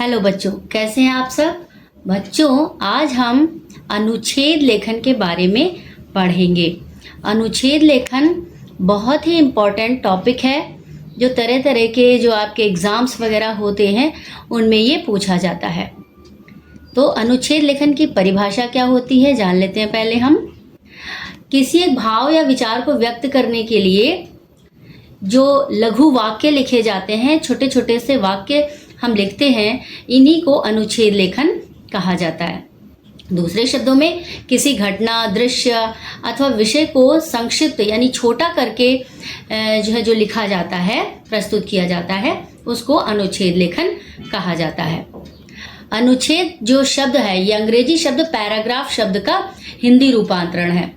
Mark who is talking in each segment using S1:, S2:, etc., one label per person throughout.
S1: Hello बच्चों, कैसे हैं आप सब। बच्चों, आज हम अनुच्छेद लेखन के बारे में पढ़ेंगे। अनुच्छेद लेखन बहुत ही इम्पॉर्टेंट टॉपिक है जो तरह तरह के जो आपके एग्ज़ाम्स वगैरह होते हैं उनमें ये पूछा जाता है। तो अनुच्छेद लेखन की परिभाषा क्या होती है जान लेते हैं पहले हम। किसी एक भाव या विचार को व्यक्त करने के लिए जो लघु वाक्य लिखे जाते हैं, छोटे छोटे से वाक्य हम लिखते हैं, इन्हीं को अनुच्छेद लेखन कहा जाता है। दूसरे शब्दों में किसी घटना, दृश्य अथवा विषय को संक्षिप्त यानी छोटा करके जो लिखा जाता है, प्रस्तुत किया जाता है, उसको अनुच्छेद लेखन कहा जाता है। अनुच्छेद जो शब्द है ये अंग्रेजी शब्द पैराग्राफ शब्द का हिंदी रूपांतरण है।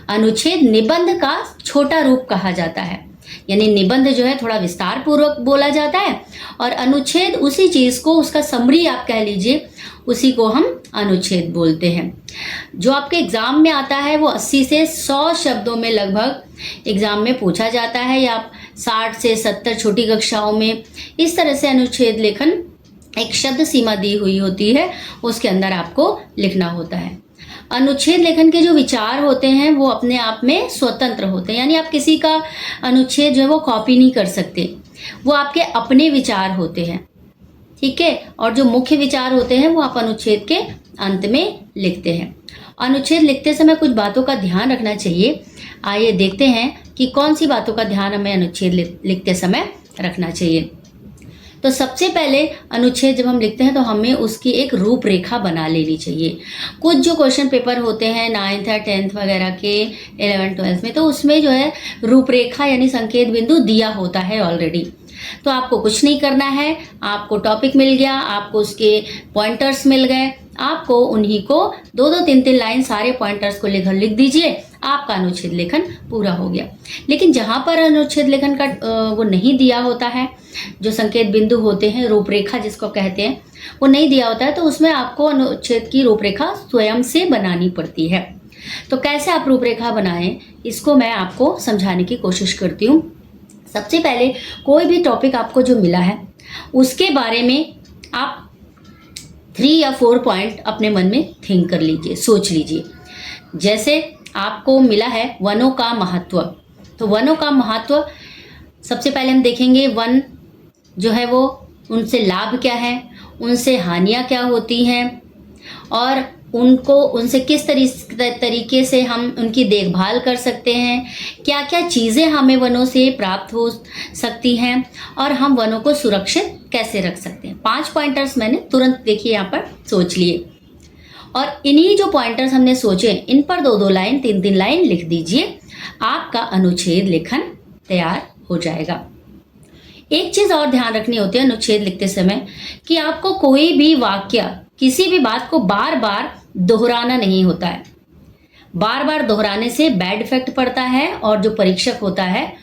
S1: अनुच्छेद निबंध का छोटा रूप कहा जाता है, यानी निबंध जो है थोड़ा विस्तार पूर्वक बोला जाता है और अनुच्छेद उसी चीज को, उसका समरी आप कह लीजिए, उसी को हम अनुच्छेद बोलते हैं। जो आपके एग्जाम में आता है वो 80 से 100 शब्दों में लगभग एग्जाम में पूछा जाता है, या 60 से 70 छोटी कक्षाओं में। इस तरह से अनुच्छेद लेखन एक शब्द सीमा दी हुई होती है, उसके अंदर आपको लिखना होता है। अनुच्छेद लेखन के जो विचार होते हैं वो अपने आप में स्वतंत्र होते हैं, यानी आप किसी का अनुच्छेद जो है वो कॉपी नहीं कर सकते, वो आपके अपने विचार होते हैं, ठीक है। और जो मुख्य विचार होते हैं वो आप अनुच्छेद के अंत में लिखते हैं। अनुच्छेद लिखते समय कुछ बातों का ध्यान रखना चाहिए। आइए देखते हैं कि कौन सी बातों का ध्यान हमें अनुच्छेद लिखते समय रखना चाहिए। तो सबसे पहले अनुच्छेद जब हम लिखते हैं तो हमें उसकी एक रूपरेखा बना लेनी चाहिए। कुछ जो क्वेश्चन पेपर होते हैं 9th या 10th वगैरह के, 11th 12th में, तो उसमें जो है रूपरेखा यानी संकेत बिंदु दिया होता है ऑलरेडी। तो आपको कुछ नहीं करना है, आपको टॉपिक मिल गया, आपको उसके पॉइंटर्स मिल गए, आपको उन्हीं को 2-2, 3-3 लाइन सारे पॉइंटर्स को लिख दीजिए, आपका अनुच्छेद लेखन पूरा हो गया। लेकिन जहाँ पर अनुच्छेद लेखन का वो नहीं दिया होता है, जो संकेत बिंदु होते हैं, रूपरेखा जिसको कहते हैं, वो नहीं दिया होता है, तो उसमें आपको अनुच्छेद की रूपरेखा स्वयं से बनानी पड़ती है। तो कैसे आप रूपरेखा बनाएं, इसको मैं आपको समझाने की कोशिश करती हूँ। सबसे पहले कोई भी टॉपिक आपको जो मिला है उसके बारे में आप 3 या 4 पॉइंट अपने मन में थिंक कर लीजिए, सोच लीजिए। जैसे आपको मिला है वनों का महत्व, तो वनों का महत्व सबसे पहले हम देखेंगे। वन जो है वो, उनसे लाभ क्या है, उनसे हानियां क्या होती हैं, और उनसे किस तरीके से हम उनकी देखभाल कर सकते हैं, क्या क्या चीज़ें हमें वनों से प्राप्त हो सकती हैं, और हम वनों को सुरक्षित कैसे रख सकते हैं। 5 पॉइंटर्स मैंने तुरंत देखिए यहाँ पर सोच लिए, और इन्हीं जो पॉइंटर्स हमने सोचे इन पर 2-2 लाइन, 3-3 लाइन लिख दीजिए, आपका अनुच्छेद लेखन तैयार हो जाएगा। एक चीज़ और ध्यान रखनी होती है अनुच्छेद लिखते समय कि आपको कोई भी वाक्य, किसी भी बात को बार बार दोहराना नहीं होता है। बार बार दोहराने से बैड इफेक्ट पड़ता है, और जो परीक्षक होता है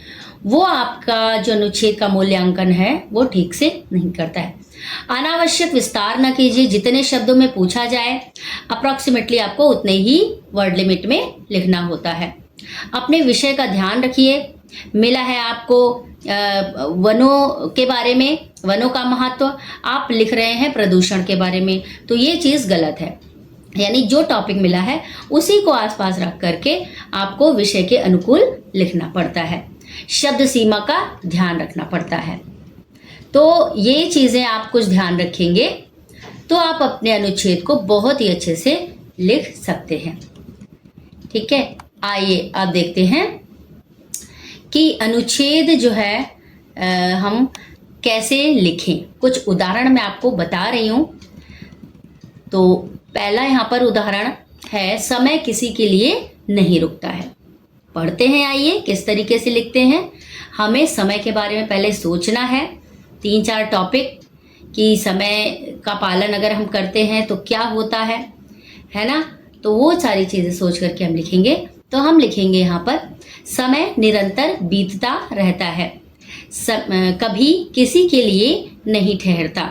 S1: वो आपका जो अनुच्छेद का मूल्यांकन है वो ठीक से नहीं करता है। अनावश्यक विस्तार ना कीजिए, जितने शब्दों में पूछा जाए अप्रॉक्सीमेटली आपको उतने ही वर्ड लिमिट में लिखना होता है। अपने विषय का ध्यान रखिए। मिला है आपको वनों के बारे में, वनों का महत्व, आप लिख रहे हैं प्रदूषण के बारे में, तो ये चीज़ गलत है। यानी जो टॉपिक मिला है उसी को आसपास रख करके आपको विषय के अनुकूल लिखना पड़ता है। शब्द सीमा का ध्यान रखना पड़ता है। तो ये चीज़ें आप कुछ ध्यान रखेंगे तो आप अपने अनुच्छेद को बहुत ही अच्छे से लिख सकते हैं, ठीक है। आइए अब देखते हैं कि अनुच्छेद जो है हम कैसे लिखें। कुछ उदाहरण मैं आपको बता रही हूँ। तो पहला यहाँ पर उदाहरण है, समय किसी के लिए नहीं रुकता है। पढ़ते हैं, आइए किस तरीके से लिखते हैं। हमें समय के बारे में पहले सोचना है, 3-4 टॉपिक कि समय का पालन अगर हम करते हैं तो क्या होता है ना। तो वो सारी चीज़ें सोच करके हम लिखेंगे। तो हम लिखेंगे यहाँ पर, समय निरंतर बीतता रहता है, कभी किसी के लिए नहीं ठहरता।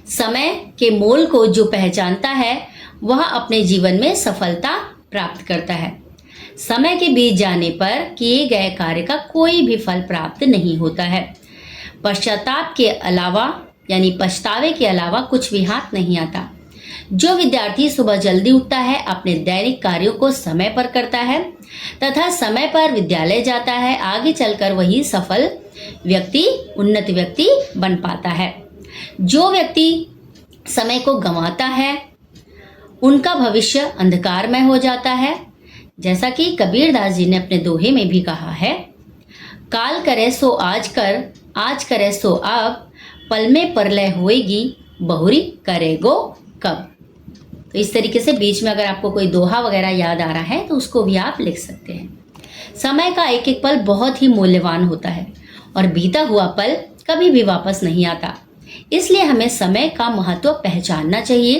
S1: समय के मोल को जो पहचानता है वह अपने जीवन में सफलता प्राप्त करता है। समय के बीत जाने पर किए गए कार्य का कोई भी फल प्राप्त नहीं होता है। पश्चाताप के अलावा यानी पछतावे के अलावा कुछ भी हाथ नहीं आता। जो विद्यार्थी सुबह जल्दी उठता है, अपने दैनिक कार्यों को समय पर करता है तथा समय पर विद्यालय जाता है, आगे चलकर वही सफल व्यक्ति, उन्नत व्यक्ति बन पाता है। जो व्यक्ति समय को गंवाता है, उनका भविष्य अंधकारमय हो जाता है। जैसा कि कबीरदास जी ने अपने दोहे में भी कहा है, काल करे सो आज कर, आज करे सो अब, पल में परलय होएगी, बहुरी करेगो कब। तो इस तरीके से बीच में अगर आपको कोई दोहा वगैरह याद आ रहा है तो उसको भी आप लिख सकते हैं। समय का एक एक पल बहुत ही मूल्यवान होता है और बीता हुआ पल कभी भी वापस नहीं आता। इसलिए हमें समय का महत्व पहचानना चाहिए।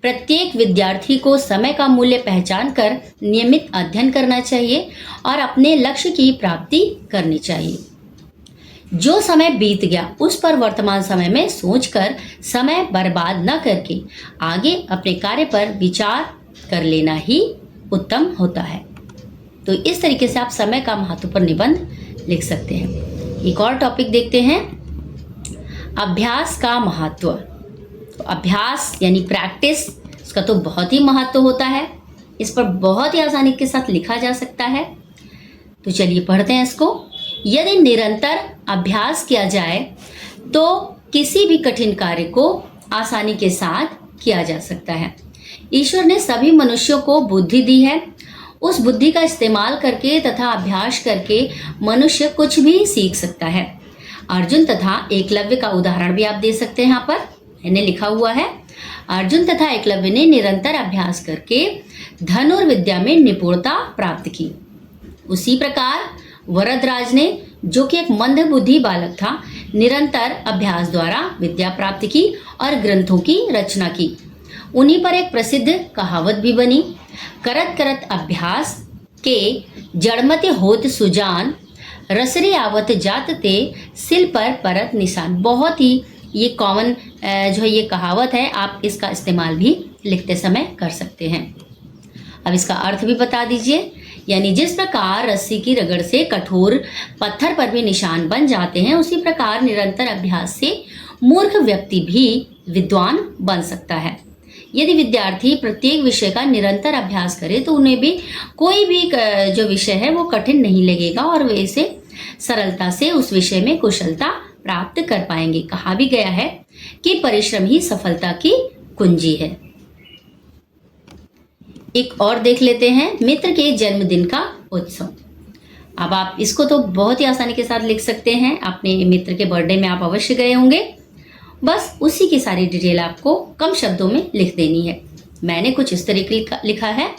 S1: प्रत्येक विद्यार्थी को समय का मूल्य पहचान कर नियमित अध्ययन करना चाहिए और अपने लक्ष्य की प्राप्ति करनी चाहिए। जो समय बीत गया उस पर वर्तमान समय में सोचकर समय बर्बाद न करके आगे अपने कार्य पर विचार कर लेना ही उत्तम होता है। तो इस तरीके से आप समय का महत्व पर निबंध लिख सकते हैं। एक और टॉपिक देखते हैं, अभ्यास का महत्व। तो अभ्यास यानी प्रैक्टिस, इसका तो बहुत ही महत्व होता है। इस पर बहुत ही आसानी के साथ लिखा जा सकता है। तो चलिए पढ़ते हैं इसको। यदि निरंतर अभ्यास किया जाए तो किसी भी कठिन कार्य को आसानी के साथ किया जा सकता है। ईश्वर ने सभी मनुष्यों को बुद्धि दी है। उस बुद्धि का इस्तेमाल करके तथा अभ्यास करके मनुष्य कुछ भी सीख सकता है। अर्जुन तथा एकलव्य का उदाहरण भी आप दे सकते हैं। यहाँ पर मैंने लिखा हुआ है, अर्जुन तथा एकलव्य ने निरंतर अभ्यास करके धनुर्विद्या में निपुणता प्राप्त की। उसी प्रकार वरदराज ने, जो कि एक मंद बुद्धि बालक था, निरंतर अभ्यास द्वारा विद्या प्राप्त की और ग्रंथों की रचना की। उन्हीं पर एक प्रसिद्ध कहावत भी बनी, करत करत अभ्यास के जड़मते होत सुजान, रसरे आवत जात ते सिल पर परत निशान। बहुत ही ये कॉमन जो है ये कहावत है, आप इसका इस्तेमाल भी लिखते समय कर सकते हैं। अब इसका अर्थ भी बता दीजिए। यानी जिस प्रकार रस्सी की रगड़ से कठोर पत्थर पर भी निशान बन जाते हैं, उसी प्रकार निरंतर अभ्यास से मूर्ख व्यक्ति भी विद्वान बन सकता है। यदि विद्यार्थी प्रत्येक विषय का निरंतर अभ्यास करे तो उन्हें भी कोई भी जो विषय है वो कठिन नहीं लगेगा और वे इसे सरलता से उस विषय में कुशलता प्राप्त कर पाएंगे। कहा भी गया है कि परिश्रम ही सफलता की कुंजी है। एक और देख लेते हैं, मित्र के जन्मदिन का उत्सव। अब आप इसको तो बहुत ही आसानी के साथ लिख सकते हैं। अपने मित्र के बर्थडे में आप अवश्य गए होंगे, बस उसी की सारी डिटेल आपको कम शब्दों में लिख देनी है। मैंने कुछ इस तरीके लिखा है,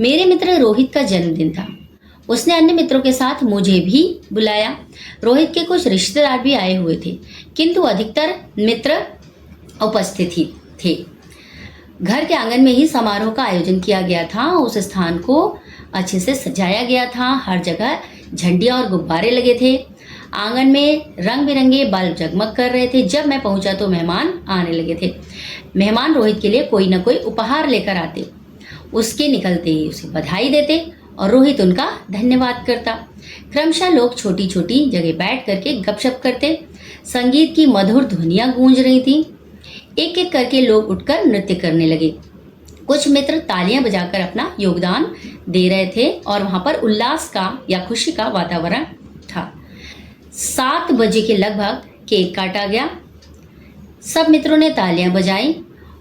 S1: मेरे मित्र रोहित का जन्मदिन था। उसने अन्य मित्रों के साथ मुझे भी बुलाया। रोहित के कुछ रिश्तेदार भी आए हुए थे, किंतु अधिकतर मित्र उपस्थित ही थे। घर के आंगन में ही समारोह का आयोजन किया गया था। उस स्थान को अच्छे से सजाया गया था। हर जगह झंडियाँ और गुब्बारे लगे थे। आंगन में रंग बिरंगे बल्ब जगमग कर रहे थे। जब मैं पहुंचा तो मेहमान आने लगे थे। मेहमान रोहित के लिए कोई न कोई उपहार लेकर आते। उसके निकलते ही उसे बधाई देते और रोहित उनका धन्यवाद करता। क्रमशः लोग छोटी छोटी जगह बैठ करके गपशप करते। संगीत की मधुर ध्वनियाँ गूंज रही थी। एक एक करके लोग उठकर नृत्य करने लगे। कुछ मित्र तालियां बजाकर अपना योगदान दे रहे थे और वहां पर उल्लास का या खुशी का वातावरण था। 7 बजे के लगभग केक काटा गया। सब मित्रों ने तालियां बजाई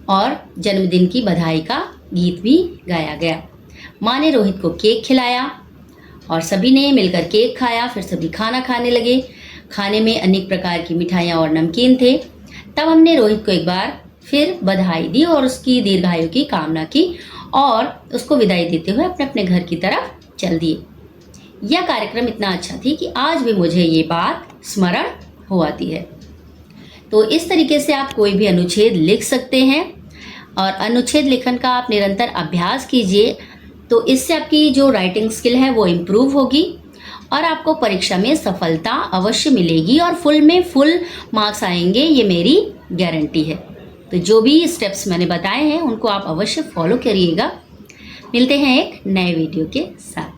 S1: और जन्मदिन की बधाई का गीत भी गाया गया। माँ ने रोहित को केक खिलाया और सभी ने मिलकर केक खाया। फिर सभी खाना खाने लगे। खाने में अनेक प्रकार की मिठाइयाँ और नमकीन थे। तब हमने रोहित को एक बार फिर बधाई दी और उसकी दीर्घायु की कामना की और उसको विदाई देते हुए अपने अपने घर की तरफ चल दिए। यह कार्यक्रम इतना अच्छा थी कि आज भी मुझे ये बात स्मरण हो आती है। तो इस तरीके से आप कोई भी अनुच्छेद लिख सकते हैं और अनुच्छेद लेखन का आप निरंतर अभ्यास कीजिए, तो इससे आपकी जो राइटिंग स्किल है वो इम्प्रूव होगी और आपको परीक्षा में सफलता अवश्य मिलेगी और फुल मार्क्स आएंगे, ये मेरी गारंटी है। तो जो भी स्टेप्स मैंने बताए हैं उनको आप अवश्य फॉलो करिएगा। मिलते हैं एक नए वीडियो के साथ।